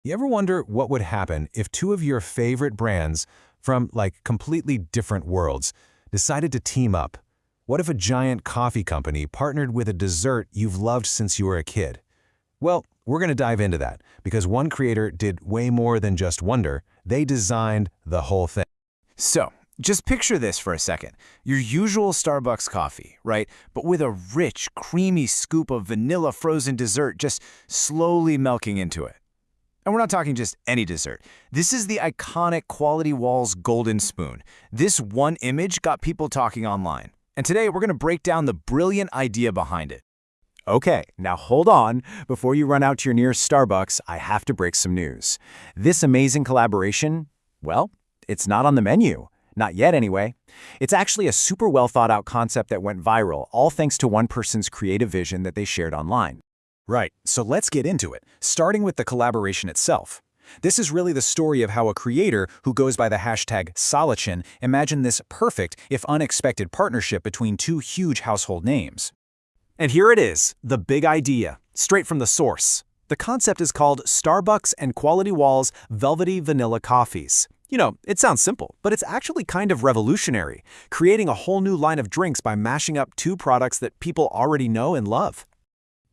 You ever wonder what would happen if two of your favorite brands from completely different worlds decided to team up? What if a giant coffee company partnered with a dessert you've loved since you were a kid? Well, we're going to dive into that because one creator did way more than just wonder. They designed the whole thing. So, just picture this for a second. Your usual Starbucks coffee, right? But with a rich, creamy scoop of vanilla frozen dessert just slowly melting into it. And we're not talking just any dessert. This is the iconic Quality Walls Golden Spoon. This one image got people talking online. And today we're going to break down the brilliant idea behind it. Okay, now hold on. Before you run out to your nearest Starbucks, I have to break some news. This amazing collaboration, well, it's not on the menu. Not yet, anyway. It's actually a super well-thought-out concept that went viral, all thanks to one person's creative vision that they shared online. Right, so let's get into it, starting with the collaboration itself. This is really the story of how a creator who goes by the hashtag SALESACHIN imagined this perfect, if unexpected, partnership between two huge household names. And here it is, the big idea, straight from the source. The concept is called Starbucks and Quality Walls Velvety Vanilla Coffees. You know, it sounds simple, but it's actually kind of revolutionary, creating a whole new line of drinks by mashing up two products that people already know and love.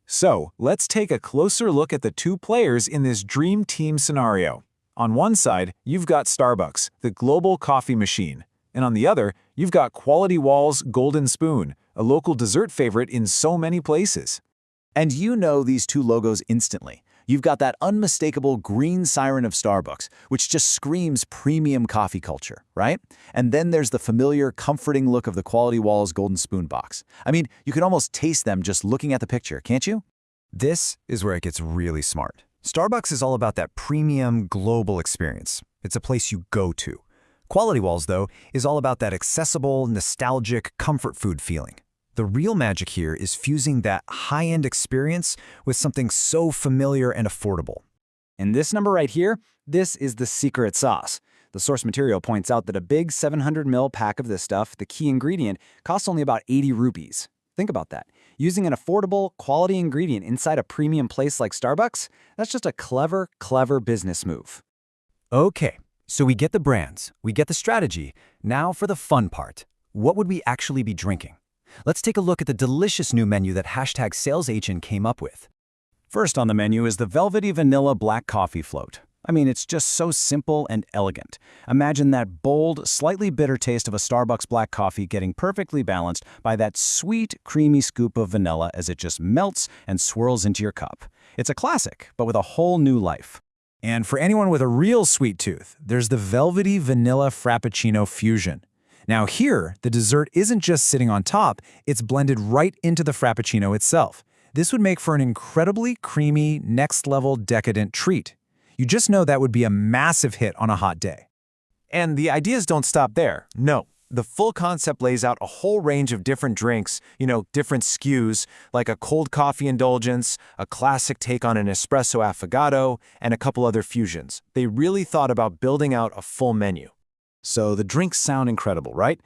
So, let's take a closer look at the two players in this dream team scenario. On one side, you've got Starbucks, the global coffee machine. And on the other, you've got Quality Walls Golden Spoon, a local dessert favorite in so many places. And you know these two logos instantly. You've got that unmistakable green siren of Starbucks, which just screams premium coffee culture, right? And then there's the familiar, comforting look of the Quality Walls Golden Spoon box. I mean, you can almost taste them just looking at the picture, can't you? This is where it gets really smart. Starbucks is all about that premium, global experience. It's a place you go to. Quality Walls, though, is all about that accessible, nostalgic, comfort food feeling. The real magic here is fusing that high-end experience with something so familiar and affordable. And this number right here, this is the secret sauce. The source material points out that a big 700 ml pack of this stuff, the key ingredient, costs only about 80 rupees. Think about that. Using an affordable, quality ingredient inside a premium place like Starbucks, that's just a clever, clever business move. Okay, so we get the brands, we get the strategy. Now for the fun part. What would we actually be drinking? Let's take a look at the delicious new menu that hashtag SALESACHIN came up with. First on the menu is the Velvety Vanilla Black Coffee Float. I mean, it's just so simple and elegant. Imagine that bold, slightly bitter taste of a Starbucks black coffee getting perfectly balanced by that sweet, creamy scoop of vanilla as it just melts and swirls into your cup. It's a classic, but with a whole new life. And for anyone with a real sweet tooth, there's the Velvety Vanilla Frappuccino Fusion. Now here, the dessert isn't just sitting on top, it's blended right into the Frappuccino itself. This would make for an incredibly creamy, next-level decadent treat. You just know that would be a massive hit on a hot day. And the ideas don't stop there. No, the full concept lays out a whole range of different drinks, different SKUs, like a cold coffee indulgence, a classic take on an espresso affogato, and a couple other fusions. They really thought about building out a full menu. So the drinks sound incredible, right?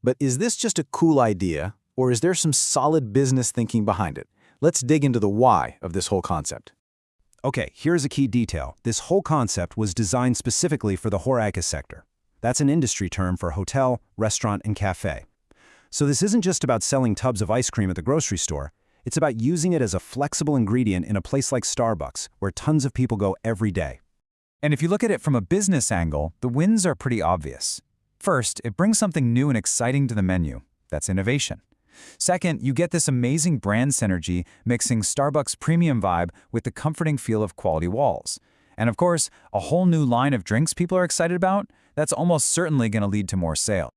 But is this just a cool idea, or is there some solid business thinking behind it? Let's dig into the why of this whole concept. Okay, here's a key detail. This whole concept was designed specifically for the Horeca sector. That's an industry term for hotel, restaurant, and cafe. So this isn't just about selling tubs of ice cream at the grocery store. It's about using it as a flexible ingredient in a place like Starbucks, where tons of people go every day. And if you look at it from a business angle, the wins are pretty obvious. First, it brings something new and exciting to the menu. That's innovation. Second, you get this amazing brand synergy mixing Starbucks' premium vibe with the comforting feel of Quality Walls. And of course, a whole new line of drinks people are excited about, that's almost certainly going to lead to more sales.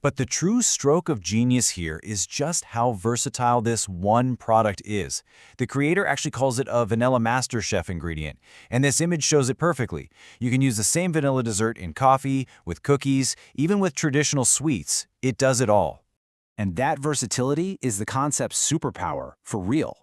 But the true stroke of genius here is just how versatile this one product is. The creator actually calls it a Vanilla MasterChef ingredient, and this image shows it perfectly. You can use the same vanilla dessert in coffee, with cookies, even with traditional sweets. It does it all. And that versatility is the concept's superpower, for real.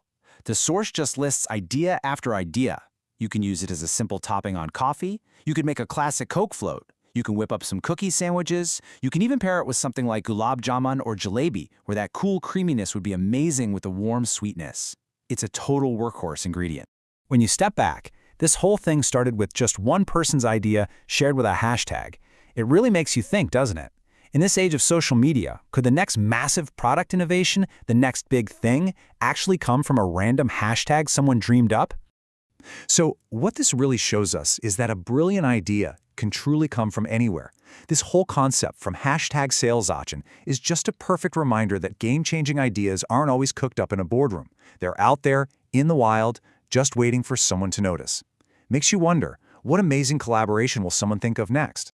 The source just lists idea after idea. You can use it as a simple topping on coffee. You could make a classic Coke float. You can whip up some cookie sandwiches. You can even pair it with something like gulab jamun or jalebi, where that cool creaminess would be amazing with the warm sweetness. It's a total workhorse ingredient. When you step back, This whole thing started with just one person's idea shared with a hashtag. It really makes you think, doesn't it? In this age of social media, could the next massive product innovation, the next big thing, actually come from a random hashtag someone dreamed up? So what this really shows us is that a brilliant idea can truly come from anywhere. This whole concept from hashtag SALESACHIN is just a perfect reminder that game-changing ideas aren't always cooked up in a boardroom. They're out there, in the wild, just waiting for someone to notice. Makes you wonder, what amazing collaboration will someone think of next?